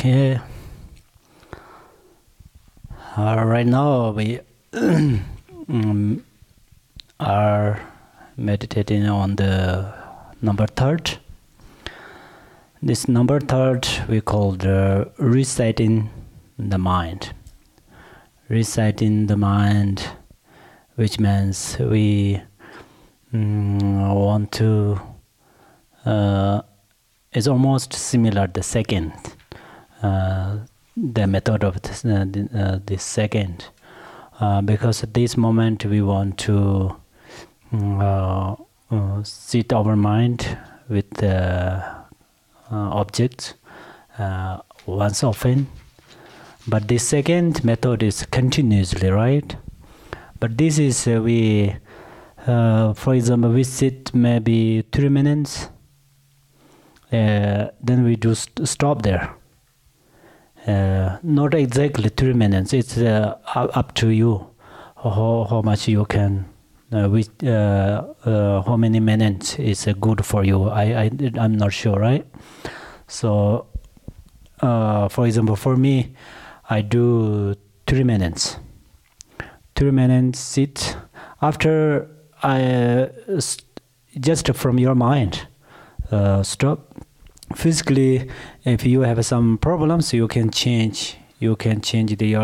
Okay. Right now we are meditating on the number third. This number third we call the reciting the mind. Reciting the mind, which means we want to. It's almost similar the second. The method of this second, because at this moment we want to sit our mind with the objects once often, but this second method is continuously, right? But this is we for example we sit maybe 3 minutes, then we do stop there. Not exactly 3 minutes. It's up to you how much you can, how many minutes is good for you. I'm not sure, right? So, for example, for me, I do 3 minutes. 3 minutes sit. After I just from your mind, stop. Physically, if you have some problems, you can change your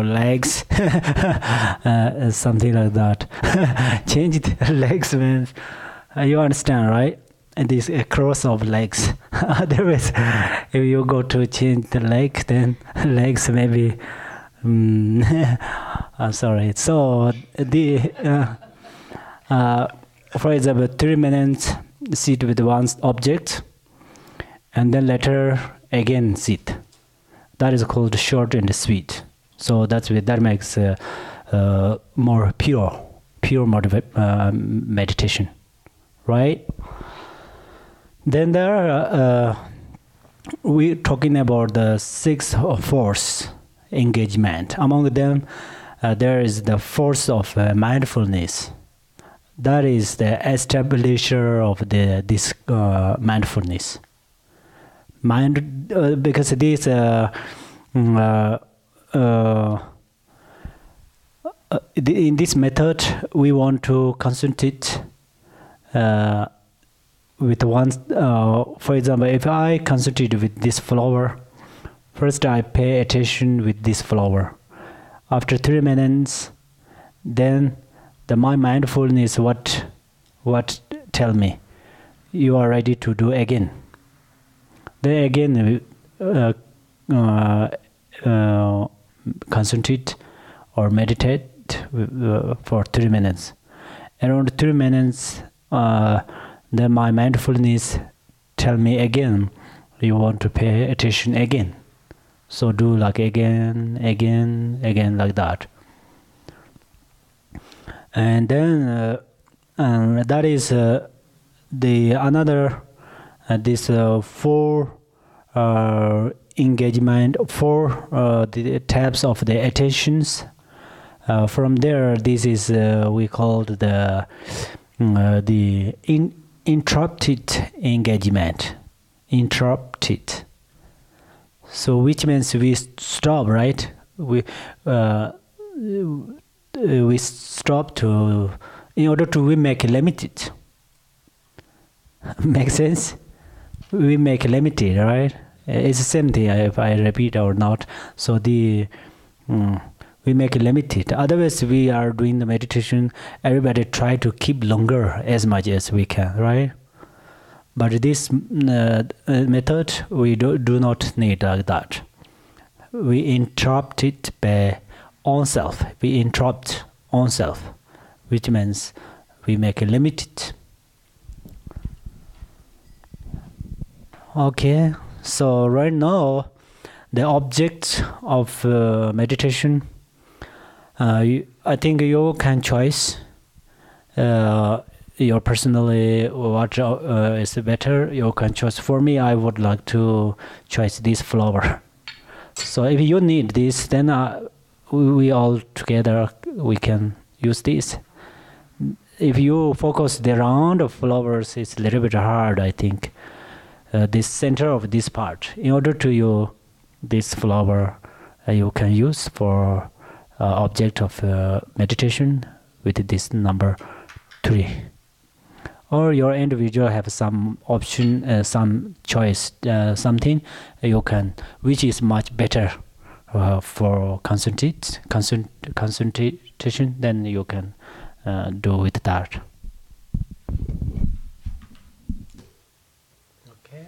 legs, something like that. Change the legs means you understand, right? And this cross of legs. Otherwise, if you go to change the leg, then legs maybe. Sorry. So the for example, 3 minutes sit with one object. And then later again sit. That is called short and sweet. So that makes more pure meditation, right? Then there are we're talking about the 6 force engagement. Among them, there is the force of mindfulness. That is the establisher of this mindfulness. Mind, because this in this method we want to concentrate with one. For example, if I concentrate with this flower, first I pay attention with this flower. After 3 minutes, then my mindfulness what tell me you are ready to do again. Then again concentrate or meditate for 3 minutes. Around 3 minutes, then my mindfulness tell me again, you want to pay attention again. So do like again like that. And then that is the another. This 4 engagement, 4 the types of the attentions. From there, this is we called the interrupted engagement. Interrupted. So which means we stop, right? We stop to in order to we make limited. Make sense? We make limited, right? It's the same thing if I repeat or not. So we make limited. Otherwise, we are doing the meditation. Everybody try to keep longer as much as we can, right? But this method we do not need like that. We interrupt it by ourselves. We interrupt ourselves, which means we make limited. Okay, so right now, the object of meditation, I think you can choose your personally what is better. You can choose. For me, I would like to choose this flower. So if you need this, then we all together we can use this. If you focus the round of flowers, it's a little bit hard, I think. This center of this part. In order to you this flower you can use for object of meditation with this number 3. Or your individual have some option, some choice, something you can, which is much better for concentration, then you can do with that. Okay.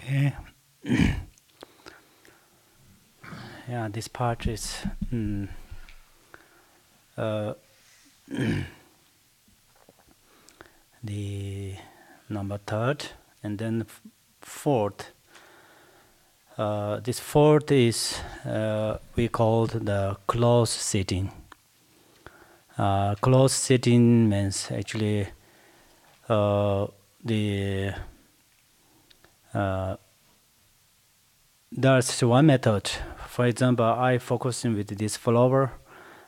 Okay. Yeah, this part is the number third, and then fourth. This fourth is we called the close sitting. Close sitting means actually there's one method. For example, I focusing with this flower.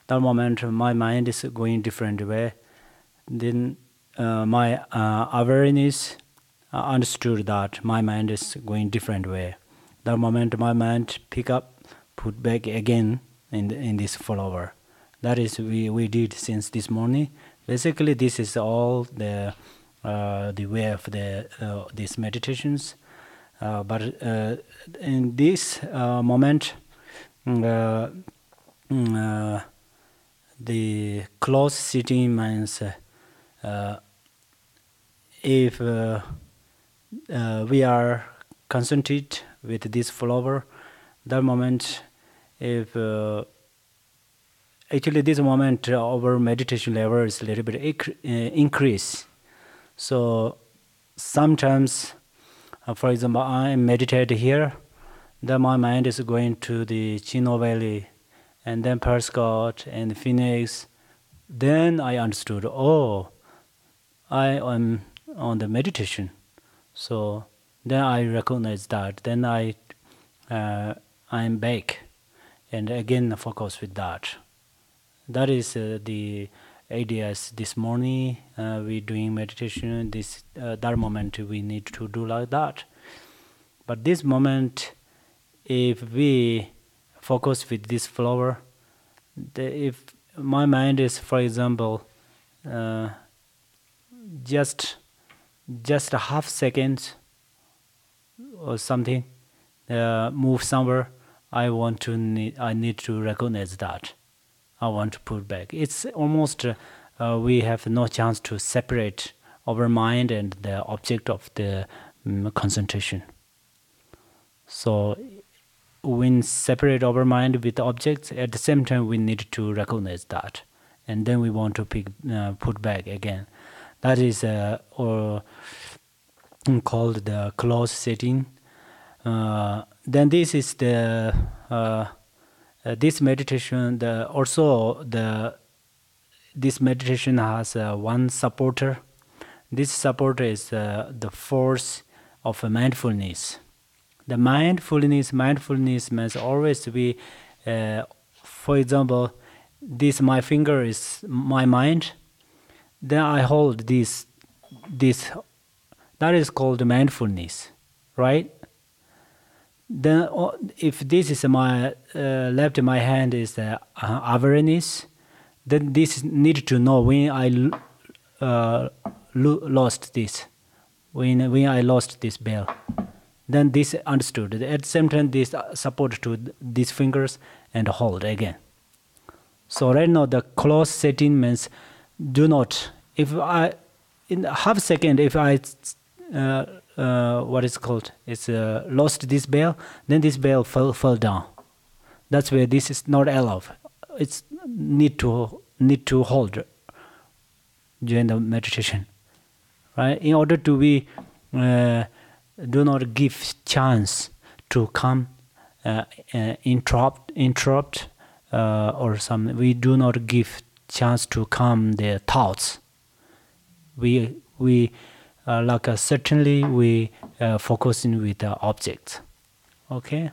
That moment, my mind is going different way. Then my awareness understood that my mind is going different way. That moment, my mind pick up, put back again in this flower. That is we did since this morning. Basically, this is all the way of the these meditations. But in this moment, the close sitting means if we are concentrated with this flower, that moment, if actually this moment our meditation level is a little bit increase. So sometimes, for example, I meditate here, then my mind is going to the Chino Valley, and then Prescott and Phoenix. Then I understood, oh, I am on the meditation. So then I recognize that. Then I'm back, and again focus with that. That is the ideas this morning. We doing meditation. That moment we need to do like that. But this moment, if we focus with this flower, if my mind is, for example, just a half second or something, move somewhere, I need to recognize that. I want to put back. It's almost we have no chance to separate our mind and the object of the concentration. So when separate our mind with objects, at the same time we need to recognize that, and then we want to put back again. That is called the close sitting. Then this is the this meditation. This meditation has one supporter. This supporter is the force of mindfulness. The mindfulness means always be, for example, this my finger is my mind. Then I hold this. That is called mindfulness, right? Then if this is my left, my hand is awareness. Then this need to know when I lost this, when I lost this bell. Then this understood. At the same time, this support to these fingers and hold again. So right now the close setting means do not. If I in half second, if I what is called, it's lost this bell, then this bell fell down. That's where this is not allowed. It's need to hold during the meditation, right? In order to be do not give chance to come interrupt or some. We do not give chance to come the thoughts. We like certainly we focusing with the objects. Okay.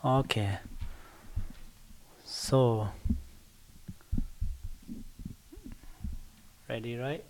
Okay. So ready, right?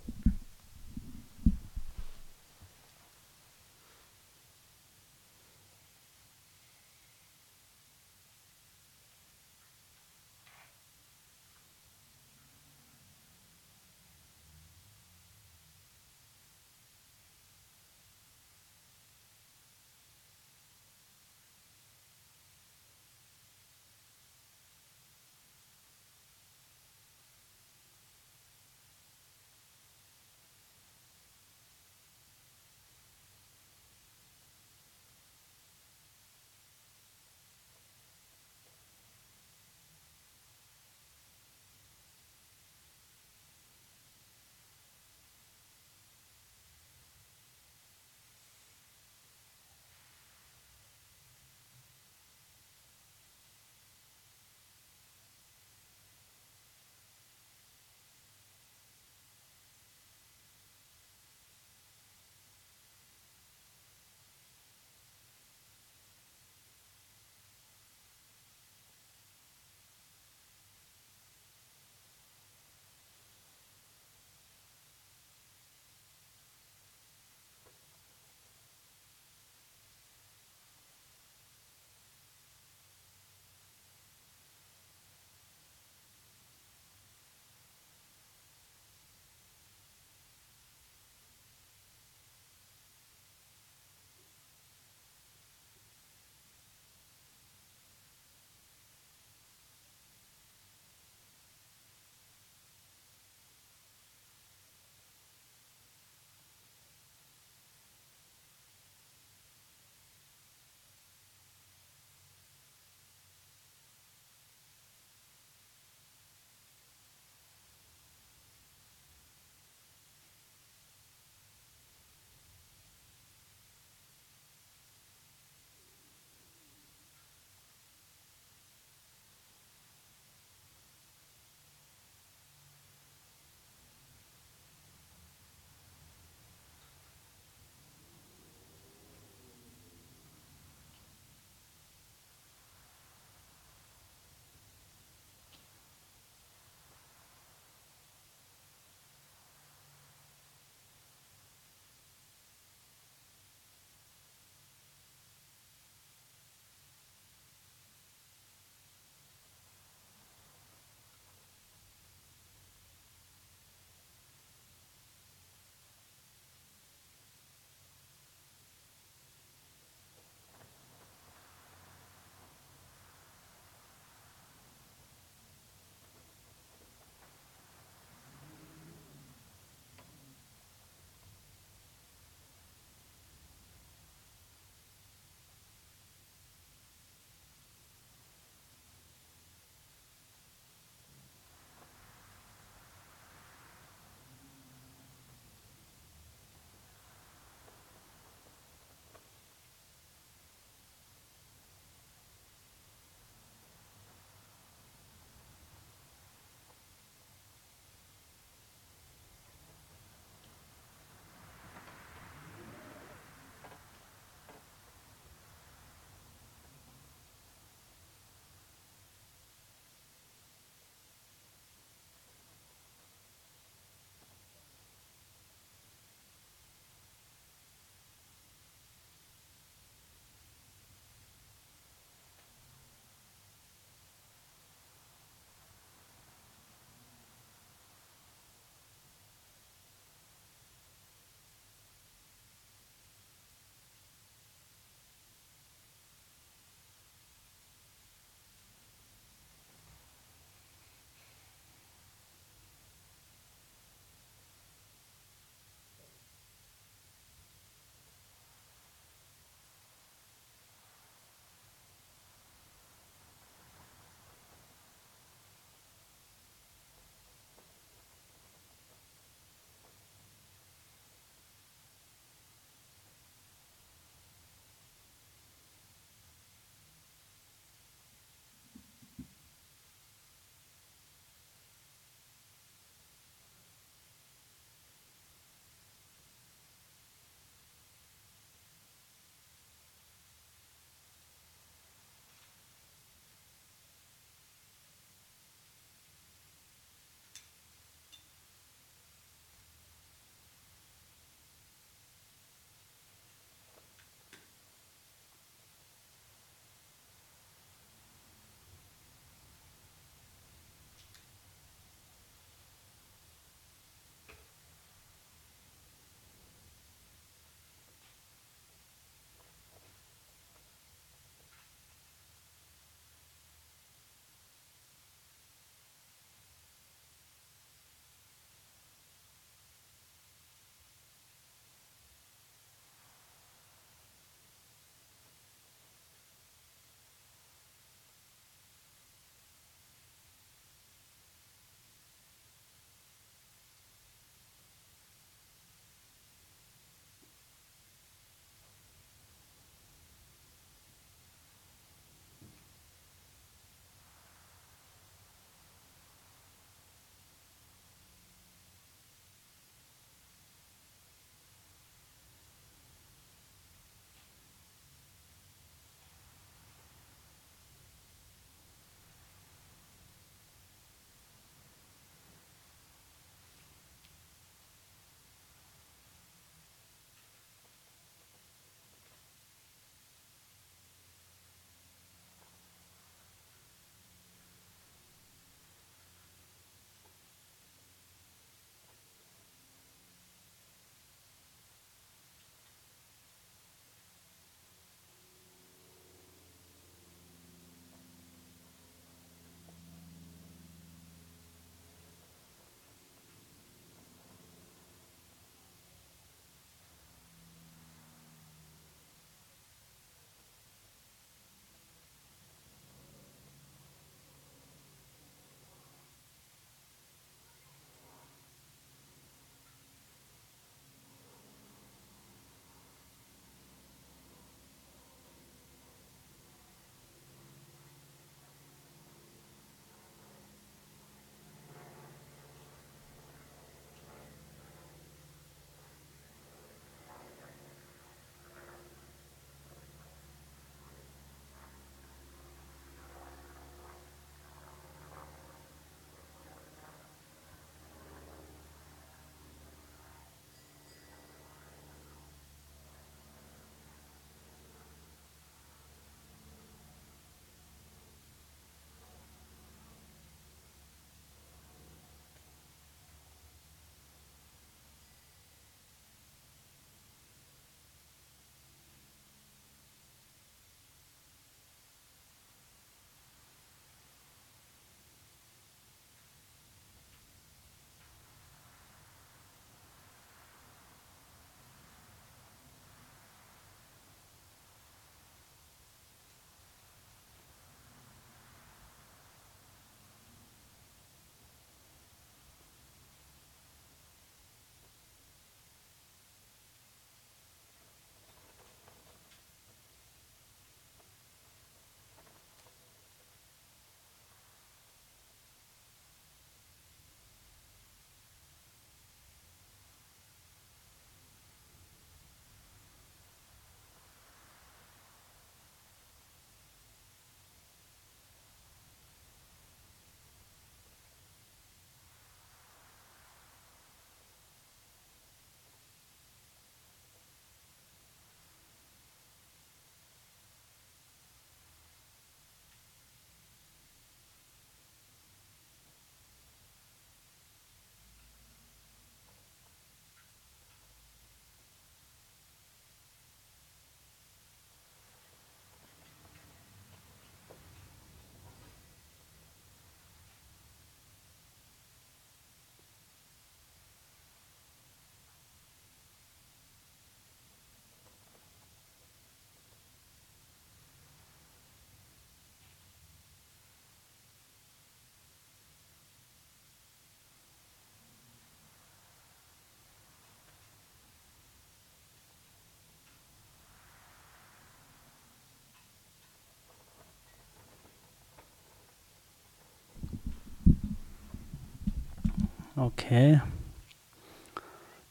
Okay.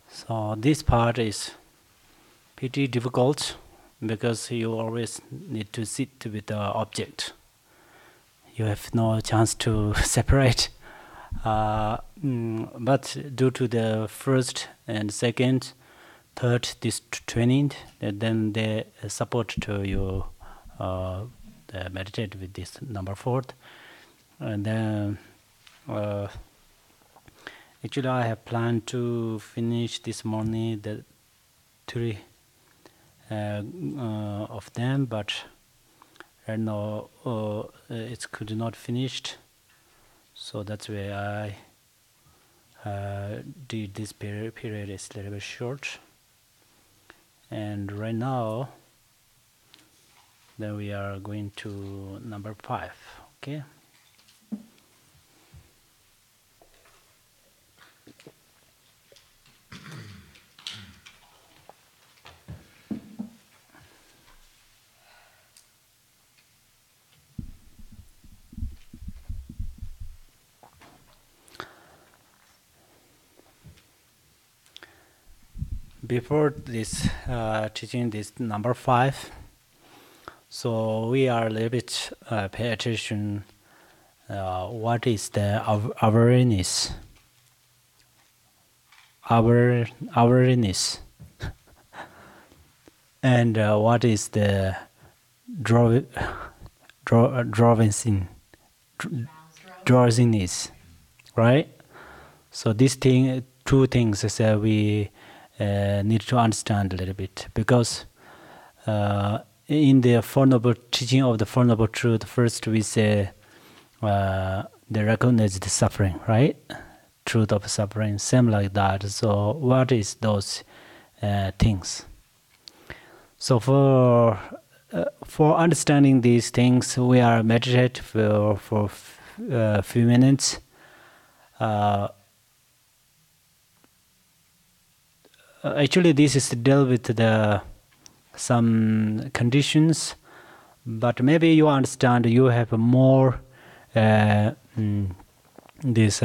So this part is pretty difficult because you always need to sit with the object. You have no chance to separate. But due to the first and second, third, this training, then they support to you meditate with this number fourth. And then actually I have planned to finish this morning the three of them, but right now it could not finished. So that's why I did this period is a little bit short. And right now, then we are going to number 5. Okay. Before this teaching this number 5, so we are a little bit pay attention. What is the awareness? Awareness, and what is the drowsiness, right? So these two things is we need to understand a little bit, because in the Four Noble Teaching of the Four Noble Truth, first we say they recognize the suffering, right? Truth of suffering, same like that. So what is those things? So for understanding these things, we are meditate for a few minutes. Actually, this is deal with the some conditions, but maybe you understand you have more this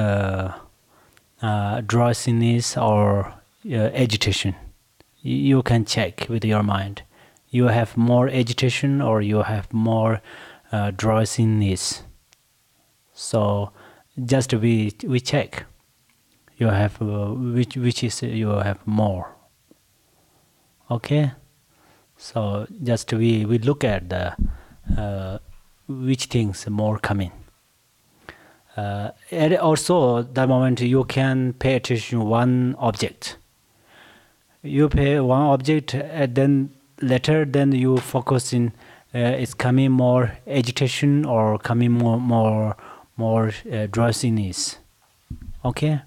drowsiness or agitation. You can check with your mind. You have more agitation or you have more drowsiness. So just we check. You have which is you have more. Okay. So just we look at the which things more coming. And also the moment you can pay attention one object. You pay one object, and then later then you focus in it's coming more agitation or coming more drowsiness. Okay.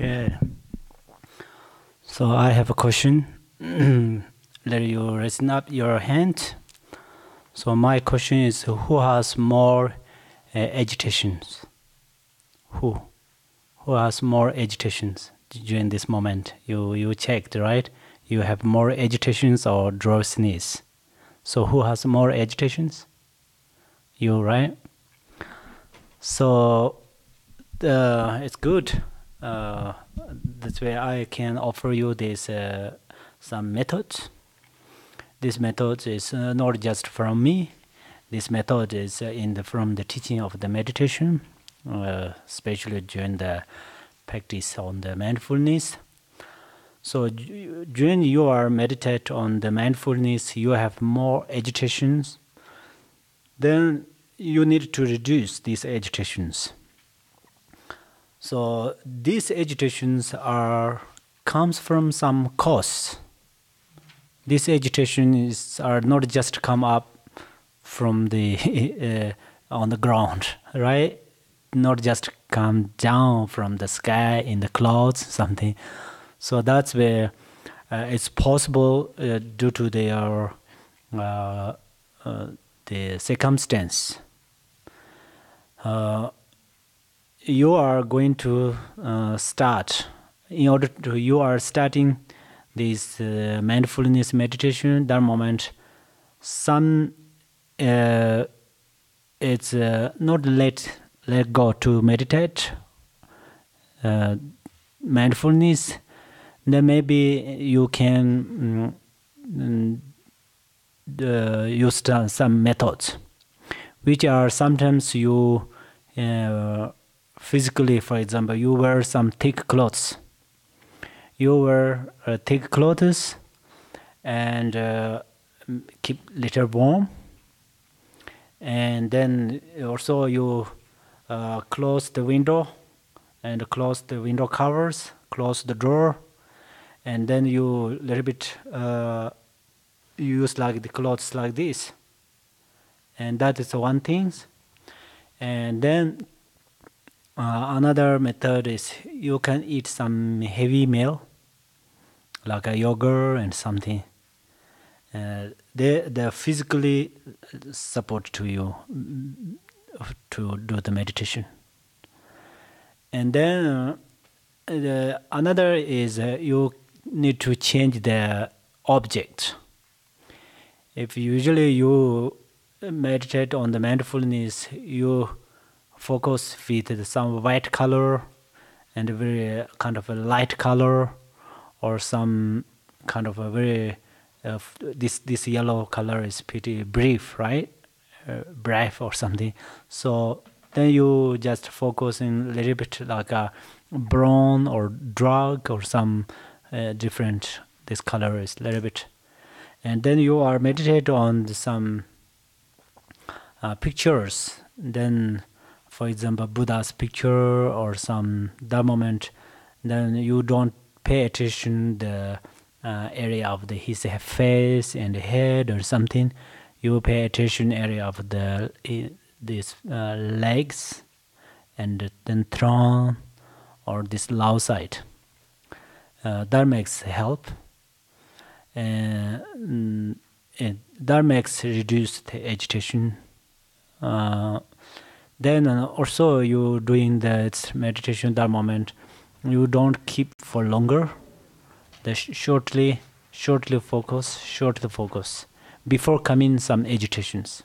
Okay. So I have a question. Let you raise up your hand. So my question is, who has more agitations? Who? Who has more agitations during this moment? You checked, right? You have more agitations or drowsiness. So who has more agitations? You, right? So it's good. That's why I can offer you this some methods. This method is not just from me. This method is from the teaching of the meditation, especially during the practice on the mindfulness. So during you are meditate on the mindfulness, you have more agitations. Then you need to reduce these agitations. So these agitations comes from some cause. These agitations are not just come up from the on the ground, right? Not just come down from the sky in the clouds, something. So that's where it's possible due to their the circumstance. You are going to start. In order to, you are starting this mindfulness meditation. That moment, some it's not let go to meditate mindfulness. Then maybe you can use some methods, which are sometimes you physically, for example, you wear some thick clothes. You wear thick clothes and keep little warm. And then also you close the window and close the window covers, close the door, and then you little bit use like the clothes like this. And that is one thing. And then another method is you can eat some heavy meal, like a yogurt and something. They physically support to you to do the meditation. And then another is you need to change the object. If usually you meditate on the mindfulness, you focus with some white color and a very kind of a light color, or some kind of a very this yellow color is pretty brief, right? Brief or something. So then you just focus in a little bit like a brown or dark or some different. This color is a little bit, and then you are meditate on some pictures. Then, for example, Buddha's picture or some that moment. Then you don't pay attention the area of his face and head or something. You pay attention area of the these legs and then throne or this low side. That makes help. And that makes reduce the agitation. Then also you doing the meditation that moment, you don't keep for longer. The shortly focus before coming some agitations.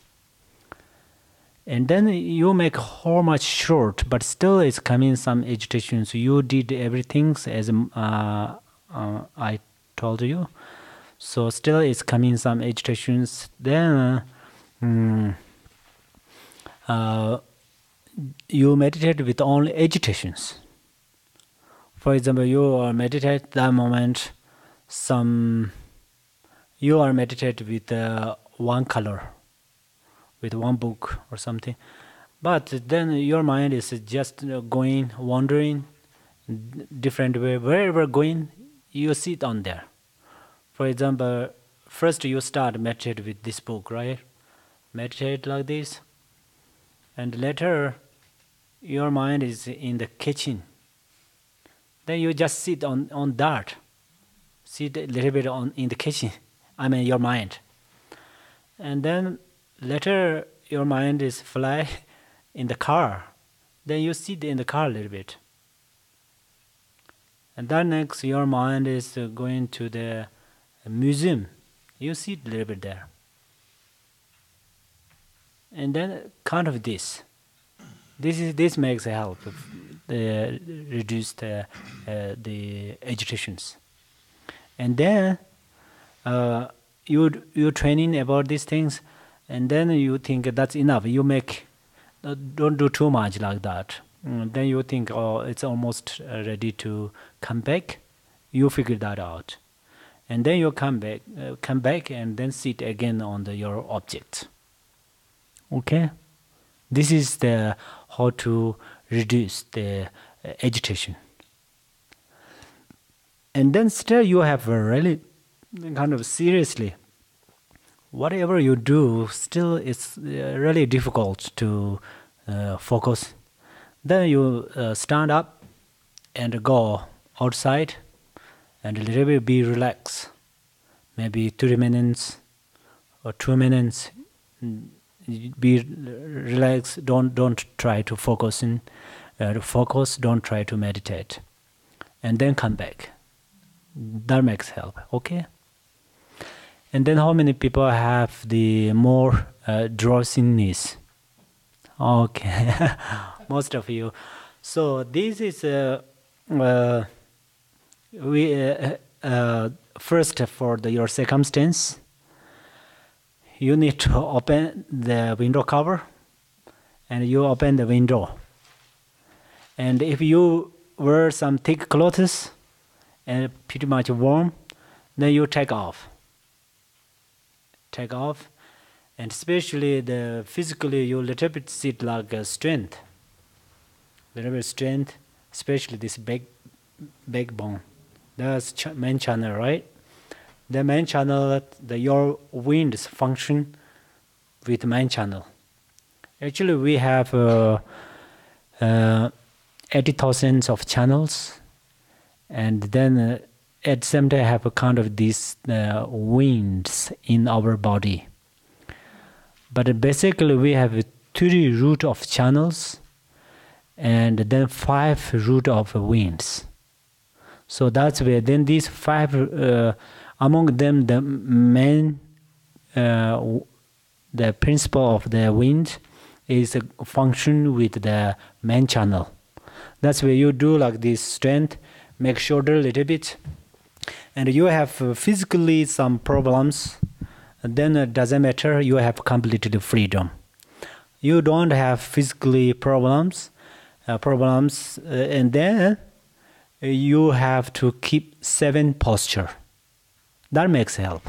And then you make how much short, but still it's coming some agitations. You did everything as I told you. So still it's coming some agitations. Then you meditate with only agitations. For example, you meditate that moment. You are meditate with one color, with one book or something, but then your mind is just going, wandering, different way. Wherever going, you sit on there. For example, first you start meditate with this book, right? Meditate like this, and later your mind is in the kitchen. Then you just sit on that. Sit a little bit in the kitchen. I mean your mind. And then later your mind is fly in the car. Then you sit in the car a little bit. And then next your mind is going to the museum. You sit a little bit there. And then kind of this. This makes help reduce the agitations. And then you training about these things, and then you think that's enough. You make don't do too much like that. Then you think, oh, it's almost ready to come back. You figure that out, and then you come back, and then sit again on your object. Okay, this is the how to reduce the agitation. And then still you have really kind of seriously, whatever you do, still it's really difficult to focus. Then you stand up and go outside and a little bit be relaxed. Maybe 3 minutes or 2 minutes. Be relaxed. Don't try to focus. Don't try to meditate. And then come back. That makes help. Okay. And then how many people have the more drowsiness? Okay, most of you. So this is first for your circumstance. You need to open the window cover, and you open the window. And if you wear some thick clothes and pretty much warm, then you take off. And especially the physically, you little bit sit like a strength. Little bit strength, especially this backbone. That's main channel, right? The main channel, your winds function with main channel. Actually, we have 80,000 of channels, and then at the same time have a kind of these winds in our body. But basically we have 3 root of channels and then 5 root of winds. So that's where then these 5, among them the main, the principle of the wind is a function with the main channel. That's where you do like this strength, make shoulder a little bit, and you have physically some problems, then it doesn't matter, you have completely freedom. You don't have physically problems, and then you have to keep 7 posture. That makes help.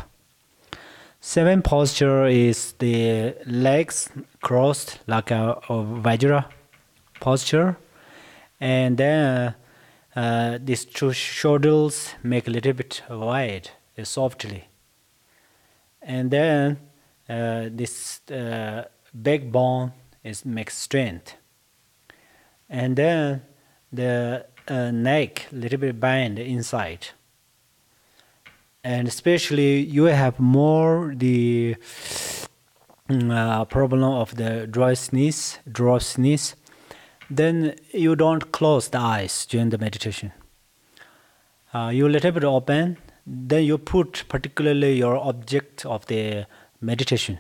7 posture is the legs crossed like a Vajra posture, and then these 2 shoulders make a little bit wide, softly, and then this backbone makes strength, and then the neck little bit bend inside, and especially you have more the problem of the drowsiness, then you don't close the eyes during the meditation. You little bit open, then you put particularly your object of the meditation.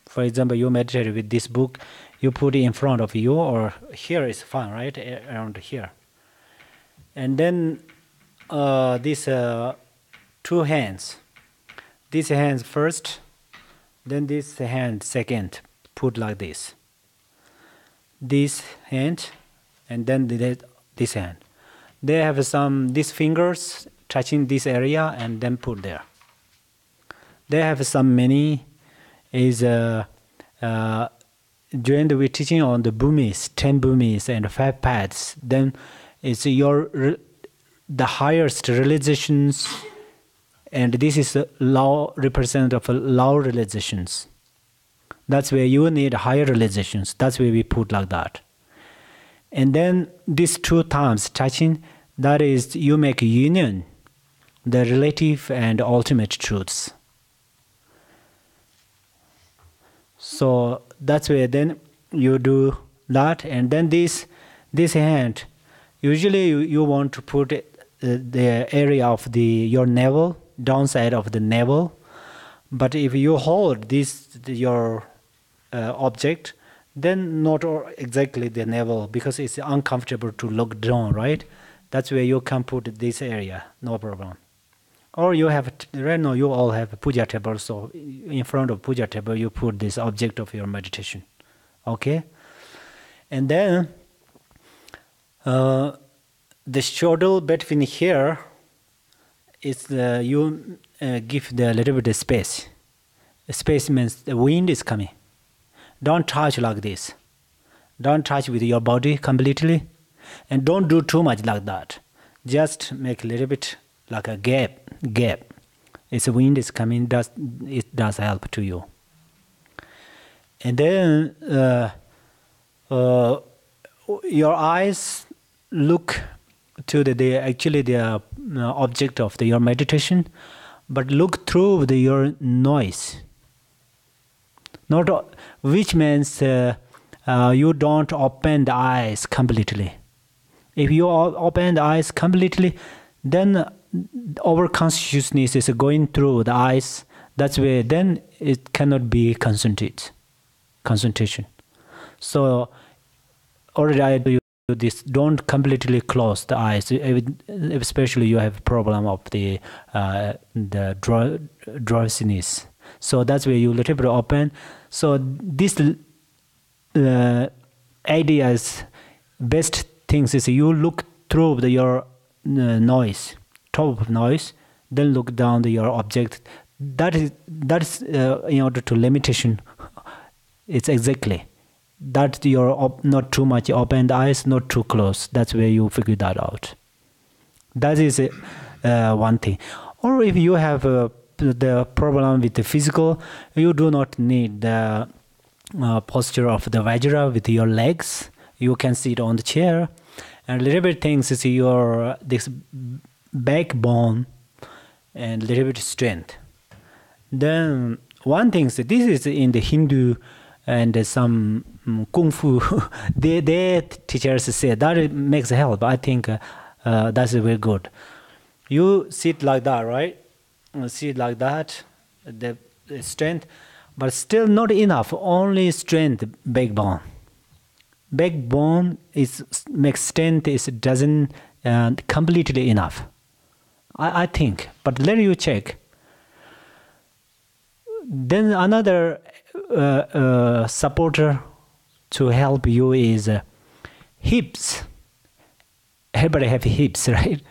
For example, you meditate with this book, you put it in front of you, or here is fine, right? Around here. And then these 2 hands. These hands first, then this hand second. Put like this. This hand, and then this hand. They have these fingers touching this area, and then put there. They have some many is during the teaching on the bhumis, 10 bhumis and 5 paths. Then it's the highest realizations, and this is a law representative of low realizations. That's where you need higher realizations. That's where we put like that. And then these 2 thumbs touching, That is, you make union, the relative and ultimate truths. So that's where then you do that, and then this hand, usually you want to put the area of your navel, downside of the navel. But if you hold your object, then not exactly the navel, because it's uncomfortable to look down, right? That's where you can put this area, no problem. Or you have, right now you all have a puja table, so in front of puja table you put this object of your meditation, okay? And then the shoulder between here is you give the little bit of space. Space means the wind is coming. Don't touch like this. Don't touch with your body completely, and don't do too much like that. Just make a little bit like a gap. It's the wind is coming. It does help to you. And then your eyes look to the object of your meditation, but look through your noise. Which means you don't open the eyes completely. If you open the eyes completely, then our consciousness is going through the eyes. That's where then it cannot be concentration. So already I do this. Don't completely close the eyes, especially you have problem of the drowsiness. So that's where you little bit open. So this ideas, best things is you look through your noise, top of noise, then look down your object. That's in order to limitation. It's exactly that you're not too much open the eyes, not too close. That's where you figure that out. That is one thing. Or if you have the problem with the physical, you do not need the posture of the Vajra with your legs. You can sit on the chair, and a little bit things is your this backbone and a little bit strength. Then one thing is this is in the Hindu and some Kung Fu, their teachers say that it makes help. I think that's very good. You sit like that, right? Sit like that, the strength, but still not enough. Only strength, backbone. Backbone makes strength doesn't completely enough. I think, but let you check. Then another supporter to help you is hips. Everybody have hips, right?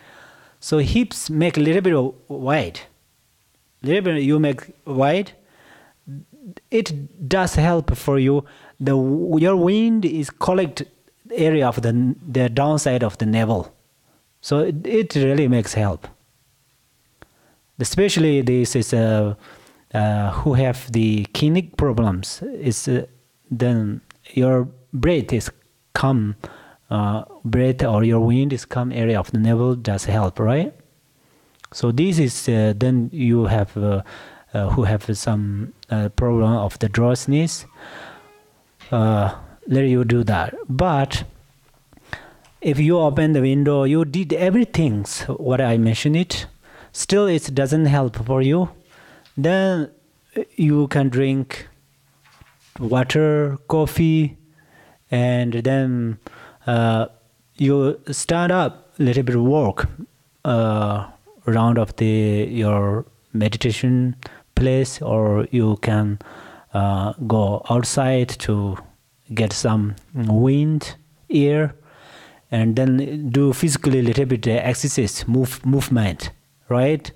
So hips make a little bit wide. Little bit you make wide. It does help for you. Your wind is collect area of the downside of the navel. So it really makes help. Especially this is who have the kidney problems. Is then your breath is come. Breath or your wind is come area of the navel does help, right? So this is then you have who have some problem of the drowsiness. Let you do that. But if you open the window, you did everything what I mentioned it, still it doesn't help for you, then you can drink water, coffee, and then you stand up a little bit walk around of your meditation place, or you can go outside to get some wind, air, and then do physically a little bit exercise, movement, right?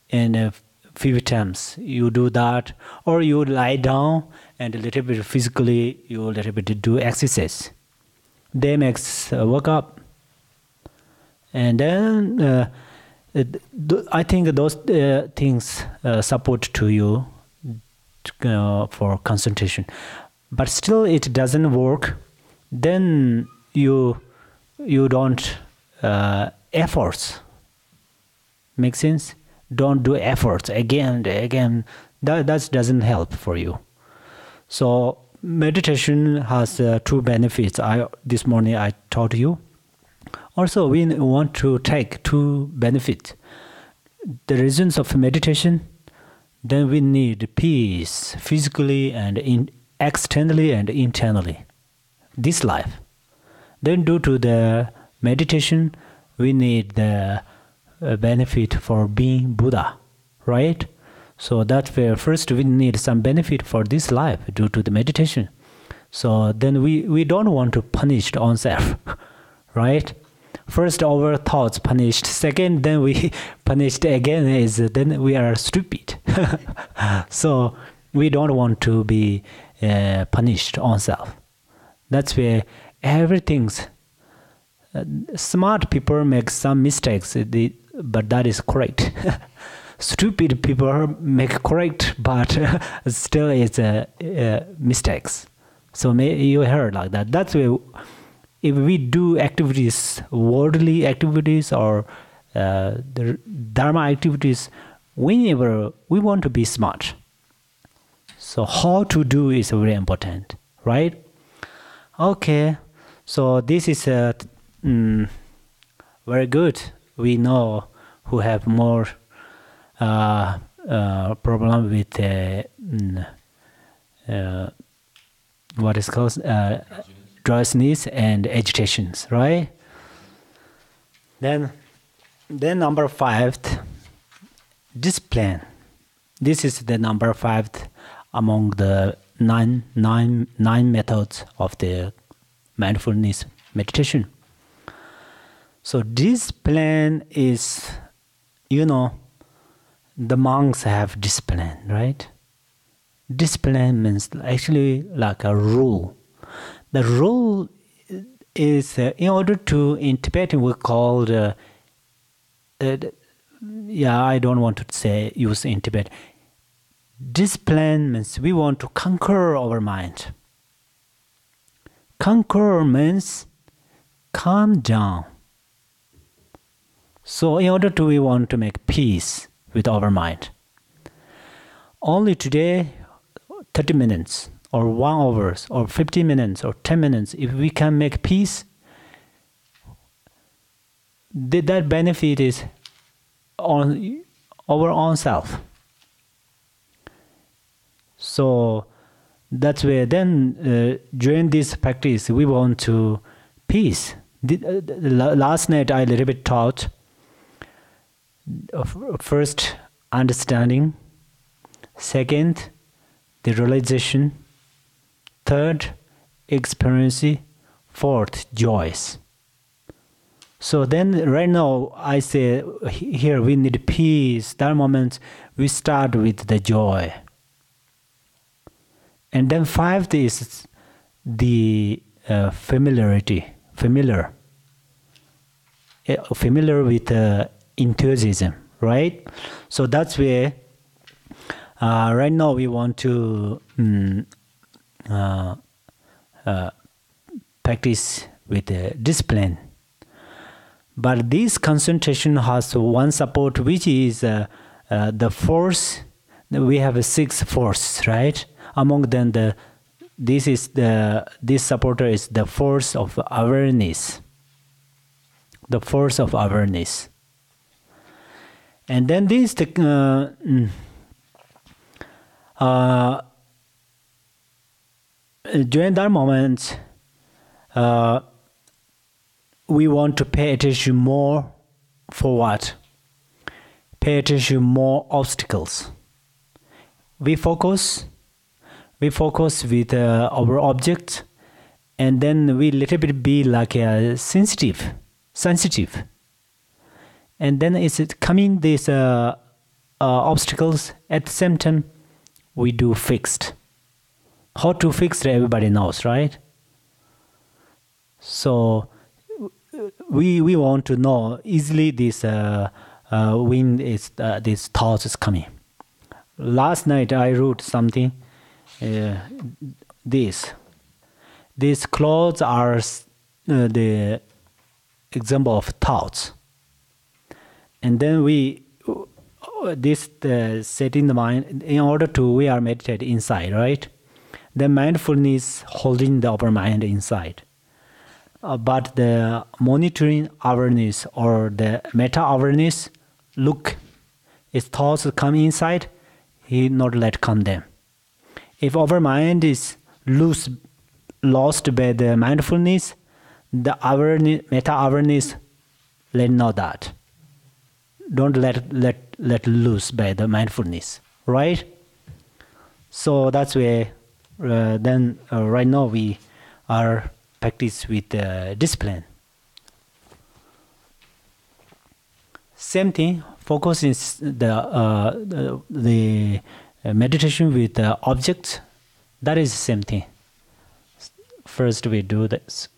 And a few times you do that, or you lie down and a little bit physically you a little bit do exercise. They makes work up, and then I think those things support to you for concentration. But still it doesn't work, then you don't efforts. Make sense? Don't do efforts again and again. That doesn't help for you. So meditation has two benefits. This morning I taught you. Also, we want to take two benefits. The reasons of meditation, then we need peace physically and externally and internally. This life. Then due to the meditation, we need the benefit for being Buddha, right? So that's where first we need some benefit for this life due to the meditation. So then we don't want to punish ourselves, right? First our thoughts punished, second then we punished again, then we are stupid. So we don't want to be punished ourselves. That's where everything's smart people make some mistakes, but that is correct. Stupid people make correct, but still it's mistakes. So you heard like that. That's why if we do activities, worldly activities or the dharma activities, whenever we want to be smart. So how to do is very important, right? Okay, so this is very good. We know who have more problem with what is called drowsiness and agitations, right? Then number 5, discipline. This is the number 5 among the nine methods of the mindfulness meditation. So discipline is, the monks have discipline, right? Discipline means actually like a rule. The rule is, in order to, in Tibetan we call I don't want to use in Tibet. Discipline means we want to conquer our mind. Conquer means calm down. So in order to, we want to make peace with our mind. Only today, 30 minutes or 1 hour or 50 minutes or 10 minutes, if we can make peace, that benefit is on our own self. So that's where then during this practice we want to peace. Last night I a little bit taught first understanding, second the realization, third experience, fourth joys. So then right now I say here we need peace. That moment we start with the joy. And then 5th is the familiarity, familiar with enthusiasm, right? So that's where right now we want to practice with discipline. But this concentration has one support, which is the force. We have 6 forces, right? Among them, this supporter is the force of awareness. The force of awareness. And then this during that moment, we want to pay attention more for what? Pay attention more obstacles. We focus with our object, and then we little bit be like sensitive, and then it's coming these obstacles. At the same time, we do fixed. How to fix it, everybody knows, right? So we want to know easily this when is this thought is coming. Last night I wrote something. These clothes are the example of thoughts. And then we this setting the mind in order to we are meditate inside, right? The mindfulness holding the upper mind inside. But the monitoring awareness or the meta awareness, look, if thoughts come inside, he not let come them. If our mind is lost by the mindfulness, the awareness, meta awareness, let know that. Don't let loose by the mindfulness, right? So that's where then right now we are practice with discipline. Same thing, focus is the meditation with objects. That is the same thing. First we do this.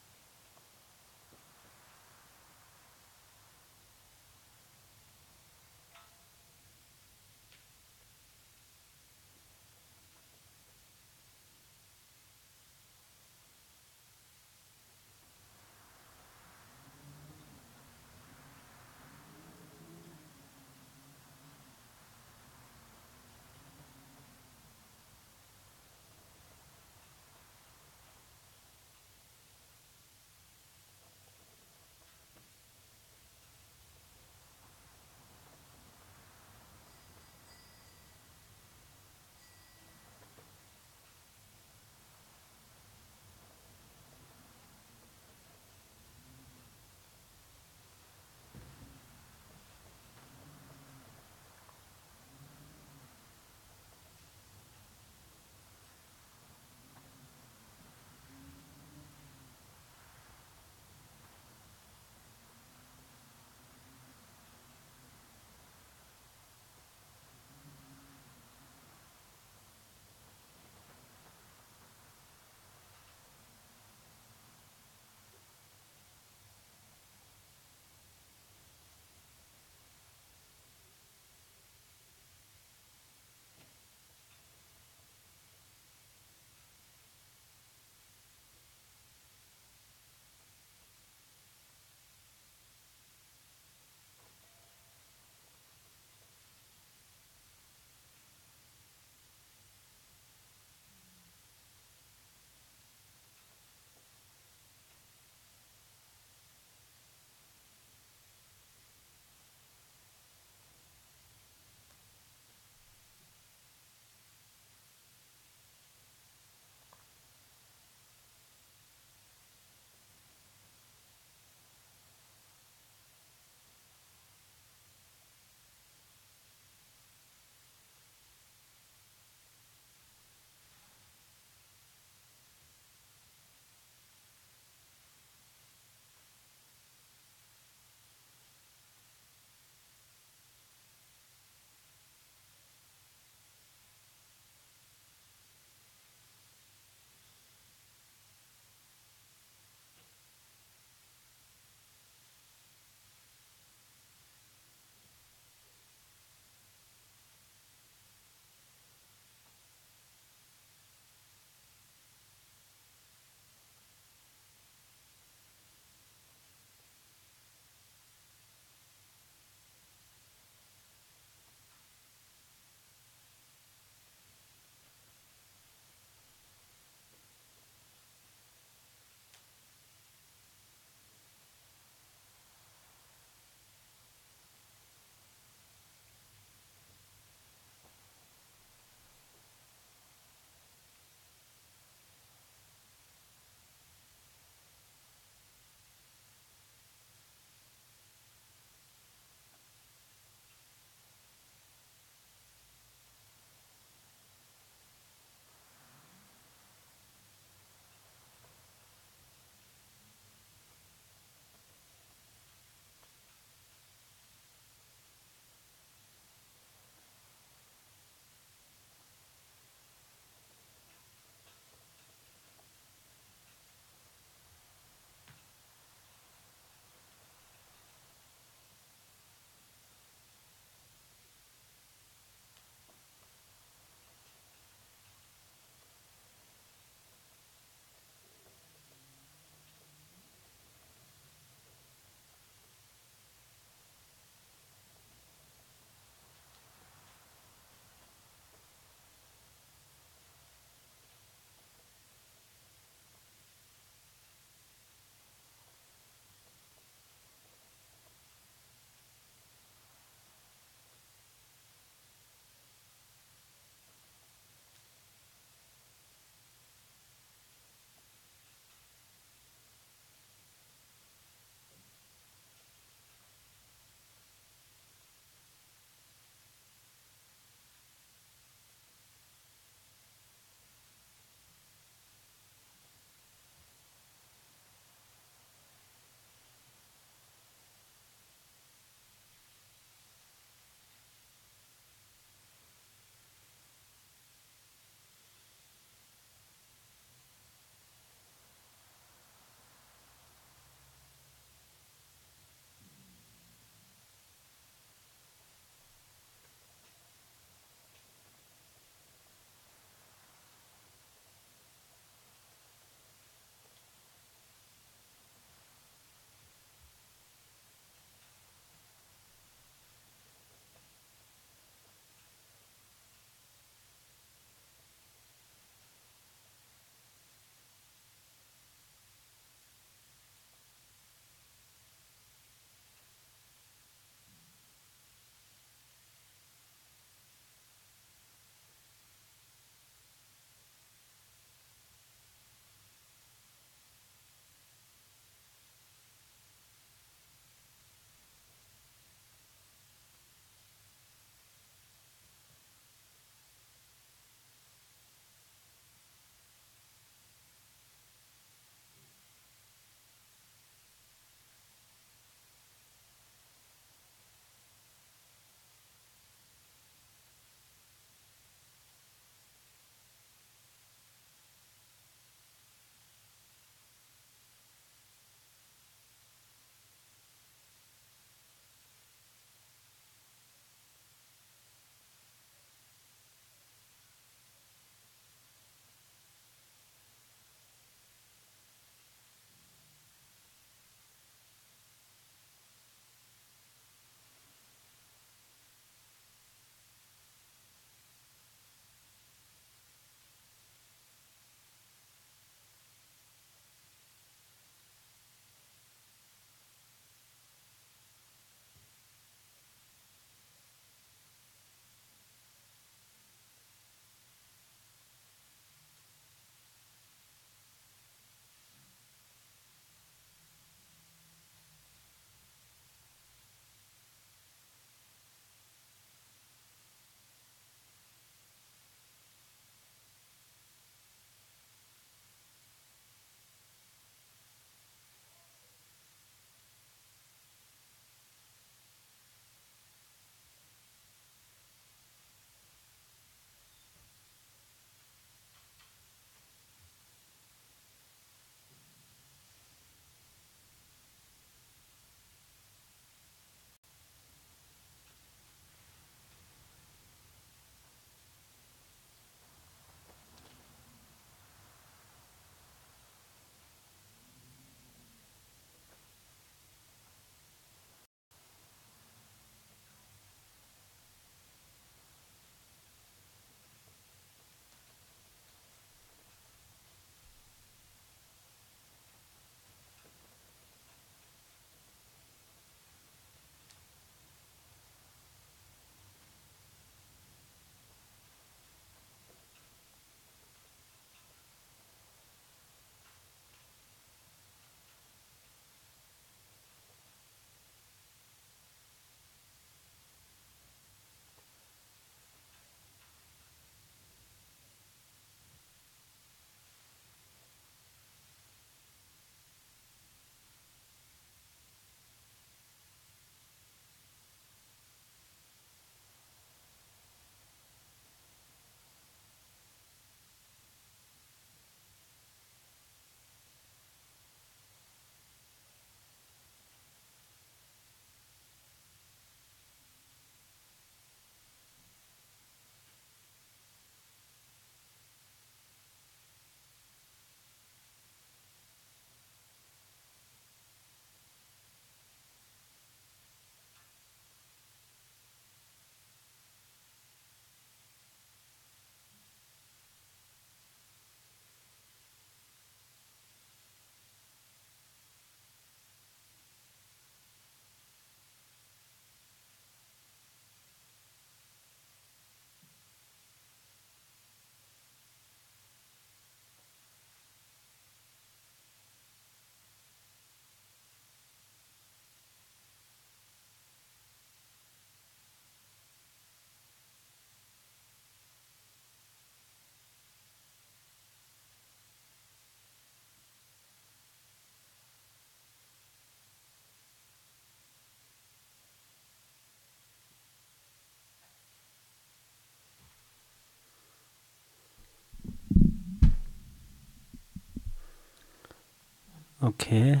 Okay.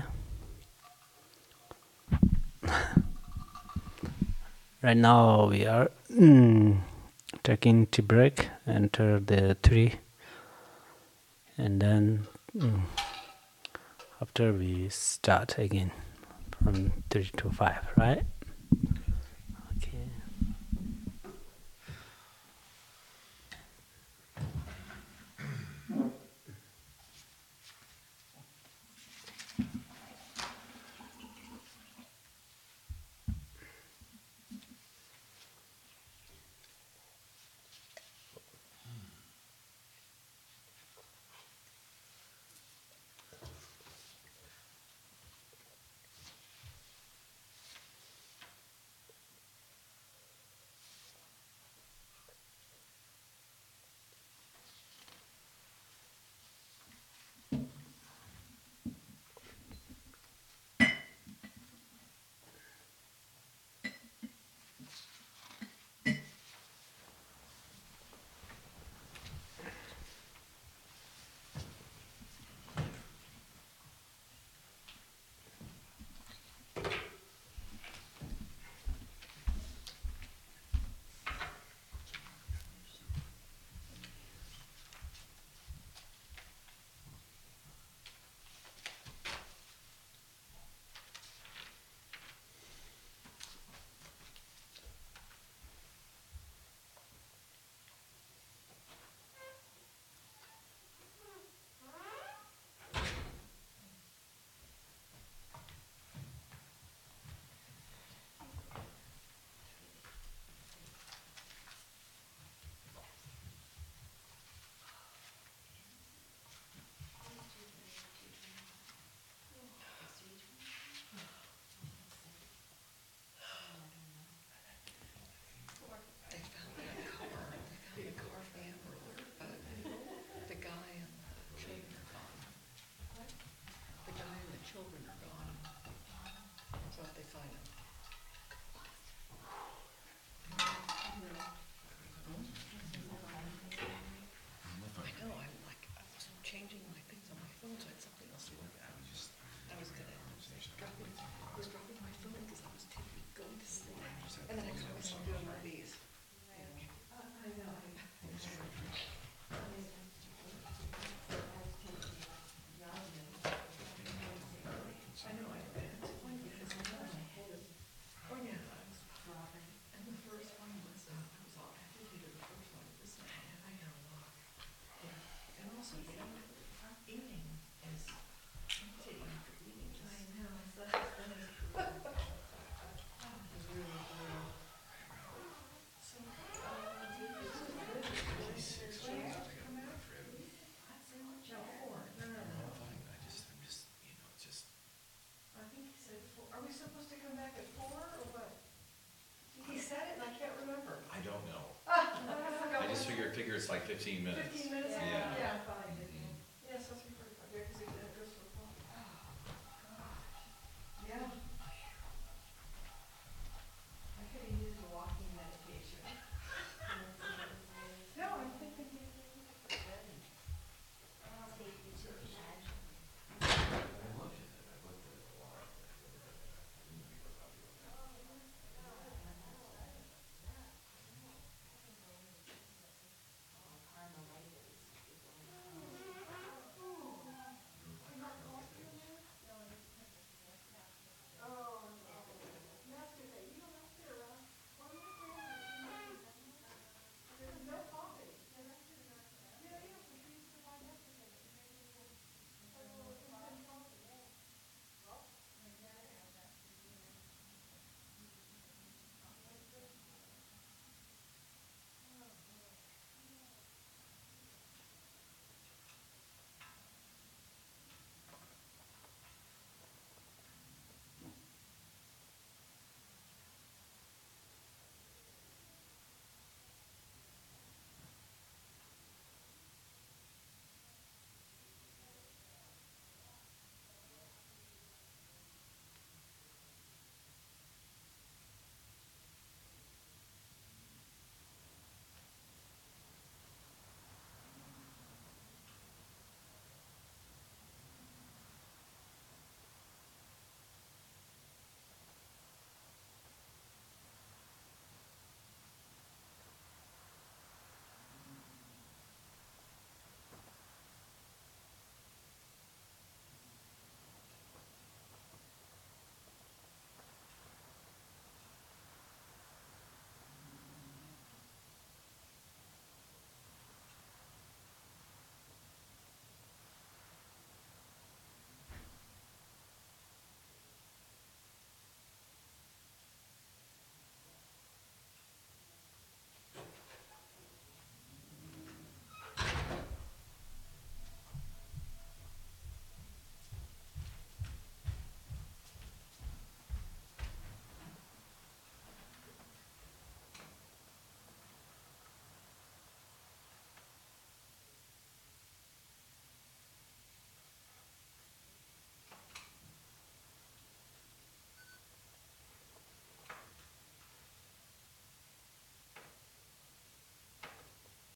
Right now we are taking tea break, enter the 3, and then after we start again from 3 to 5, right? Okay. I don't know. I just figure it's like 15 minutes. Yeah.